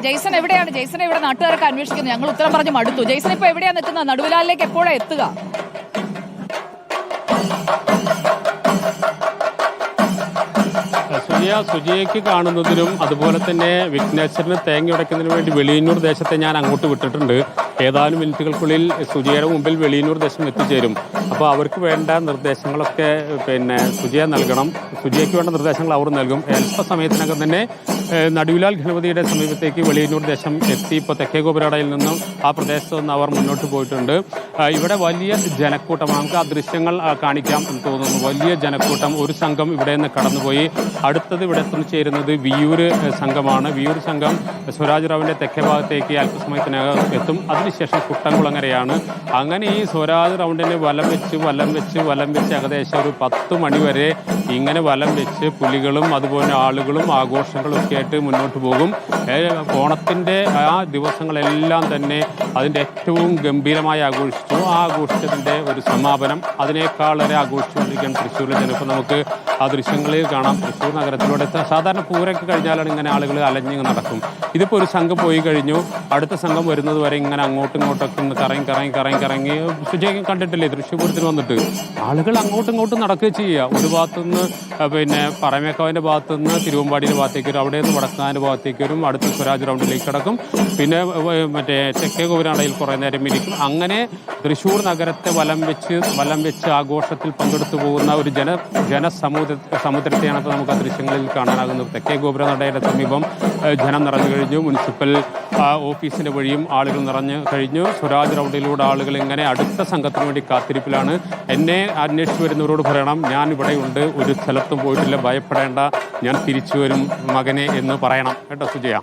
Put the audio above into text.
Jason എവിടെയാണ്? Jason ഇവിടെ നാട്ടുകാരൊക്കെ അന്വേഷിക്കുന്നത്. ഞങ്ങൾ ഉത്തരം പറഞ്ഞ് മടുത്തു. ജെയ്സൺ ഇപ്പൊ എവിടെയാണ് നിൽക്കുന്നത്? നടുവിലാലിലേക്ക് എപ്പോഴാണ് എത്തുക? സുജിയയ്ക്ക് കാണുന്നതിനും അതുപോലെ തന്നെ വിഘ്നേശ്വരന് തേങ്ങ ഉടയ്ക്കുന്നതിന് വേണ്ടി വെളിയന്നൂർ ദേശത്തെ ഞാൻ അങ്ങോട്ട് വിട്ടിട്ടുണ്ട്. ഏതാനും മിനിറ്റുകൾക്കുള്ളിൽ സുജിയയുടെ മുമ്പിൽ വെളിയന്നൂർ ദേശം എത്തിച്ചേരും. അപ്പോൾ അവർക്ക് വേണ്ട നിർദ്ദേശങ്ങളൊക്കെ സുജിയ നൽകണം. സുജിയയ്ക്ക് വേണ്ട നിർദ്ദേശങ്ങൾ അവർ നൽകും. അല്പസമയത്തിനകം തന്നെ നടുവിലാൽ ഗണപതിയുടെ സമീപത്തേക്ക് വെളിയന്നൂർ ദേശം എത്തി. ഇപ്പോൾ തെക്കേ ഗോപുരടയിൽ നിന്നും ആ പ്രദേശത്ത് നിന്ന് അവർ മുന്നോട്ട് പോയിട്ടുണ്ട്. ഇവിടെ വലിയ ജനക്കൂട്ടം, നമുക്ക് ആ ദൃശ്യങ്ങൾ കാണിക്കാം എന്ന് തോന്നുന്നു. വലിയ ജനക്കൂട്ടം, ഒരു സംഘം ഇവിടെ നിന്ന് കടന്നുപോയി. അടുത്തത് ഇവിടെ എത്തിച്ചേരുന്നത് വിയൂർ സംഘമാണ്. വിയൂർ സംഘം സ്വരാജ് റാവുവിൻ്റെ തെക്കേ ഭാഗത്തേക്ക് അല്പസമയത്തിനകം എത്തും. അതിനുശേഷം കുട്ടൻകുളങ്ങരയാണ്. അങ്ങനെ ഈ സ്വരാജ് റൗണ്ടിനെ വലം വെച്ച് ഏകദേശം ഒരു 10 മണി വരെ ഇങ്ങനെ വലം വെച്ച് പുലികളും അതുപോലെ ആളുകളും ആഘോഷങ്ങളും ഒക്കെ ആയിട്ട് മുന്നോട്ട് പോകും. ഓണത്തിൻ്റെ ആ ദിവസങ്ങളെല്ലാം തന്നെ അതിൻ്റെ ഏറ്റവും ഗംഭീരമായി ആഘോഷിച്ചു. ആ ആഘോഷിച്ചതിൻ്റെ ഒരു സമാപനം അതിനേക്കാളേറെ ആഘോഷിച്ചുകൊണ്ടിരിക്കുകയാണ് തൃശ്ശൂരിലെ ജനപ്പം. നമുക്ക് ആ ദൃശ്യങ്ങളിൽ കാണാം. തൃശ്ശൂർ നഗരത്തിലൂടെ സാധാരണ പൂരൊക്കെ കഴിഞ്ഞാലാണ് ഇങ്ങനെ ആളുകൾ അലഞ്ഞിങ്ങ് നടക്കും. ഇതിപ്പോൾ ഒരു സംഘം പോയി കഴിഞ്ഞു. അടുത്ത സംഘം വരുന്നത് വരെ ഇങ്ങനെ അങ്ങോട്ടും ഇങ്ങോട്ടൊക്കെ ഒന്ന് കറങ്ങി സുജയം കണ്ടിട്ടില്ലേ തൃശ്ശൂർ പൂരത്തിന് വന്നിട്ട് ആളുകൾ അങ്ങോട്ടും ഇങ്ങോട്ടും നടക്കുകയും ചെയ്യുക. ഒരു ഭാഗത്തുനിന്ന് പറമേക്കാവിൻ്റെ ഭാഗത്തുനിന്ന് തിരുവമ്പാടിയുടെ ഭാഗത്തേക്ക് വരും, അവിടെ നിന്ന് വടക്കാൻ്റെ ഭാഗത്തേക്ക് വരും, അടുത്ത സ്വരാജ് റൗണ്ടിലേക്ക് കിടക്കും. പിന്നെ തെക്കേ ഗോപുരനടയിൽ കുറേ നേരം ഇരിക്കും. അങ്ങനെ തൃശ്ശൂർ നഗരത്തെ വലം വെച്ച് ആഘോഷത്തിൽ പങ്കെടുത്തു പോകുന്ന ഒരു ജനസമുദ്രത്തെയാണ് ഇപ്പോൾ നമുക്ക് ആ ദൃശ്യങ്ങളിൽ കാണാനാകുന്നത്. തെക്കേ ഗോപുരനടയുടെ സമീപം ജനം നിറഞ്ഞു കഴിഞ്ഞു. മുനിസിപ്പൽ ഓഫീസിൻ്റെ വഴിയും ആളുകൾ നിറഞ്ഞു കഴിഞ്ഞു. സ്വരാജ് റൗണ്ടിലൂടെ ആളുകൾ ഇങ്ങനെ അടുത്ത സംഘത്തിന് വേണ്ടി കാത്തിരിപ്പിലാണ്. എന്നെ അന്വേഷിച്ചു വരുന്നവരോട് പറയണം, ഞാൻ ഇവിടെയുണ്ട്, ഒരു സ്ഥലത്തും പോയിട്ടില്ല, ഭയപ്പെടേണ്ട, ഞാൻ തിരിച്ചു വരും മകനെ എന്ന് പറയണം കേട്ടോ സുജയ.